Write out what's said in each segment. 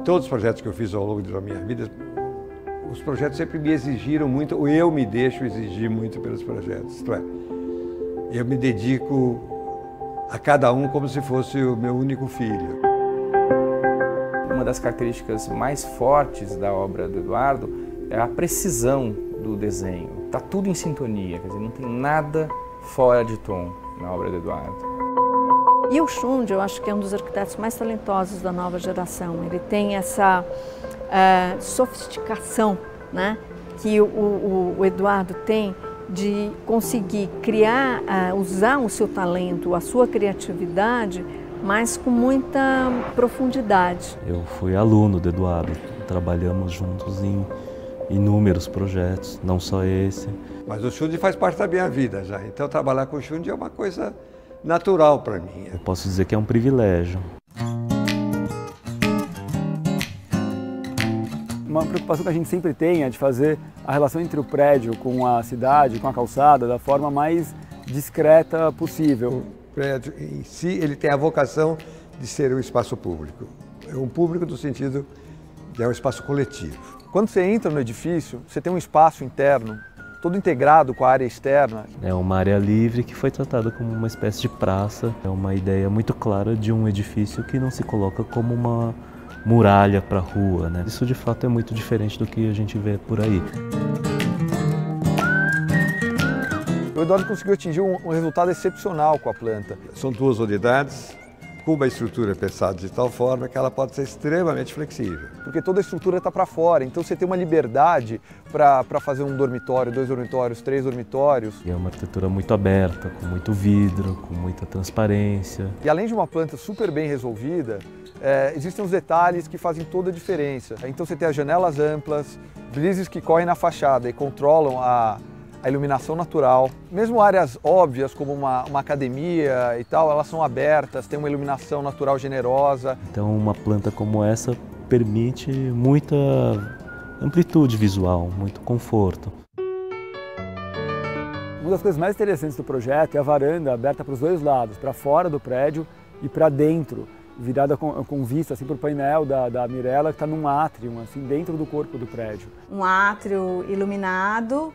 todos os projetos que eu fiz ao longo da minha vida, os projetos sempre me exigiram muito, ou eu me deixo exigir muito pelos projetos. Isto é, eu me dedico a cada um como se fosse o meu único filho. Uma das características mais fortes da obra do Eduardo é a precisão do desenho. Está tudo em sintonia, quer dizer, não tem nada fora de tom na obra do Eduardo. E o Schund, eu acho que é um dos arquitetos mais talentosos da nova geração. Ele tem essa sofisticação, né, que o Eduardo tem de conseguir criar, usar o seu talento, a sua criatividade, mas com muita profundidade. Eu fui aluno do Eduardo, trabalhamos juntos em inúmeros projetos, não só esse. Mas o Schund faz parte da minha vida já, então trabalhar com o Schund é uma coisa natural para mim. Eu posso dizer que é um privilégio. Uma preocupação que a gente sempre tem é de fazer a relação entre o prédio com a cidade, com a calçada, da forma mais discreta possível. O prédio em si, ele tem a vocação de ser um espaço público. É um público no sentido de um espaço coletivo. Quando você entra no edifício, você tem um espaço interno, todo integrado com a área externa. É uma área livre que foi tratada como uma espécie de praça. É uma ideia muito clara de um edifício que não se coloca como uma muralha para a rua, né? Isso de fato é muito diferente do que a gente vê por aí. O Eduardo conseguiu atingir um resultado excepcional com a planta. São duas unidades com uma estrutura pensada de tal forma que ela pode ser extremamente flexível. Porque toda a estrutura está para fora, então você tem uma liberdade para fazer um dormitório, 2 dormitórios, 3 dormitórios. E é uma arquitetura muito aberta, com muito vidro, com muita transparência. E além de uma planta super bem resolvida, existem os detalhes que fazem toda a diferença. Então você tem as janelas amplas, blizzes que correm na fachada e controlam a iluminação natural. Mesmo áreas óbvias como uma academia e tal, elas são abertas, tem uma iluminação natural generosa. Então uma planta como essa permite muita amplitude visual, muito conforto. Uma das coisas mais interessantes do projeto é a varanda aberta para os dois lados, para fora do prédio e para dentro, virada com vista assim, para o painel da Mirella, que está num átrio, assim, dentro do corpo do prédio. Um átrio iluminado,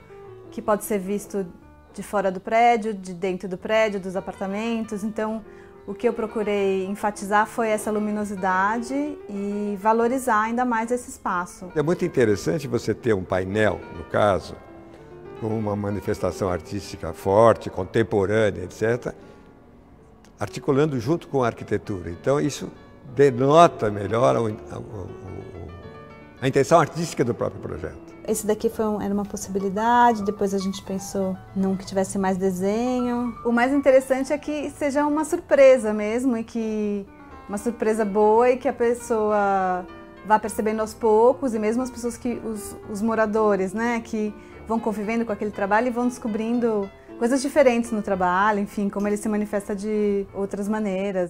que pode ser visto de fora do prédio, de dentro do prédio, dos apartamentos. Então, o que eu procurei enfatizar foi essa luminosidade e valorizar ainda mais esse espaço. É muito interessante você ter um painel, no caso, com uma manifestação artística forte, contemporânea, etc., articulando junto com a arquitetura. Então, isso denota melhor a intenção artística do próprio projeto. Esse daqui era uma possibilidade, depois a gente pensou num que tivesse mais desenho. O mais interessante é que seja uma surpresa mesmo, e que uma surpresa boa e que a pessoa vá percebendo aos poucos, e mesmo as pessoas os moradores, né, que vão convivendo com aquele trabalho e vão descobrindo coisas diferentes no trabalho, enfim, como ele se manifesta de outras maneiras.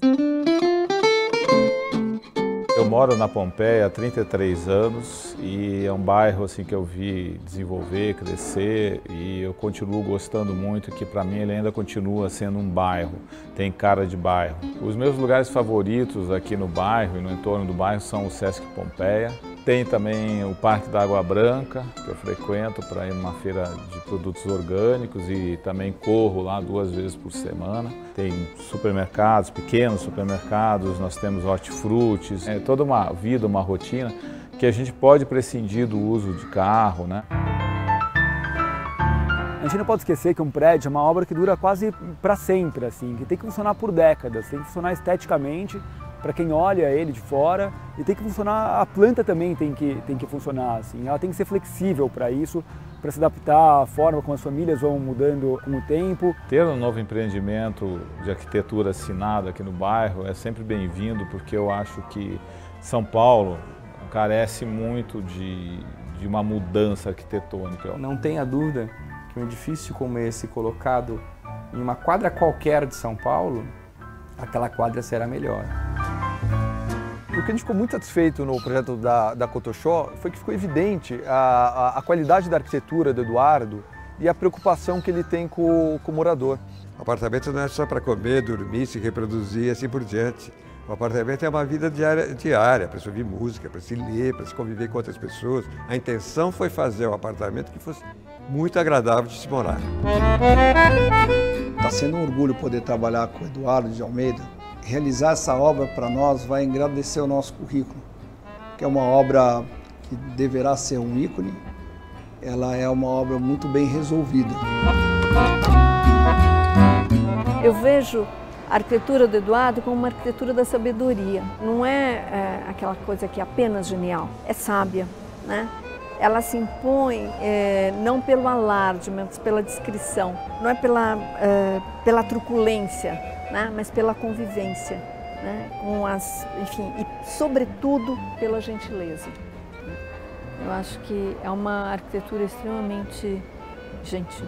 Eu moro na Pompeia há 33 anos e é um bairro assim, que eu vi desenvolver, crescer, e eu continuo gostando muito, que para mim ele ainda continua sendo um bairro, tem cara de bairro. Os meus lugares favoritos aqui no bairro e no entorno do bairro são o Sesc Pompeia. Tem também o Parque da Água Branca, que eu frequento para ir numa feira de produtos orgânicos, e também corro lá 2 vezes por semana. Tem supermercados, pequenos supermercados, nós temos hortifrutis, é toda uma vida, uma rotina que a gente pode prescindir do uso de carro, né? A gente não pode esquecer que um prédio é uma obra que dura quase para sempre, assim, que tem que funcionar por décadas, tem que funcionar esteticamente para quem olha ele de fora, e tem que funcionar, a planta também tem que funcionar, assim, ela tem que ser flexível para isso, para se adaptar à forma como as famílias vão mudando com o tempo. Ter um novo empreendimento de arquitetura assinado aqui no bairro é sempre bem-vindo, porque eu acho que São Paulo carece muito de uma mudança arquitetônica. Não tenha dúvida que um edifício como esse, colocado em uma quadra qualquer de São Paulo, aquela quadra será melhor. O que a gente ficou muito satisfeito no projeto da Cotoxó foi que ficou evidente a qualidade da arquitetura do Eduardo e a preocupação que ele tem com o morador. O apartamento não é só para comer, dormir, se reproduzir e assim por diante. O apartamento é uma vida diária, para se ouvir música, para se ler, para se conviver com outras pessoas. A intenção foi fazer um apartamento que fosse muito agradável de se morar. Está sendo um orgulho poder trabalhar com o Eduardo de Almeida. Realizar essa obra para nós vai engrandecer o nosso currículo, que é uma obra que deverá ser um ícone. Ela é uma obra muito bem resolvida. Eu vejo a arquitetura do Eduardo como uma arquitetura da sabedoria. Não é aquela coisa que é apenas genial, é sábia, né? Ela se impõe não pelo alarde, mas pela descrição. Não é pela truculência, né? Mas pela convivência, né? Enfim, e sobretudo pela gentileza. Eu acho que é uma arquitetura extremamente gentil.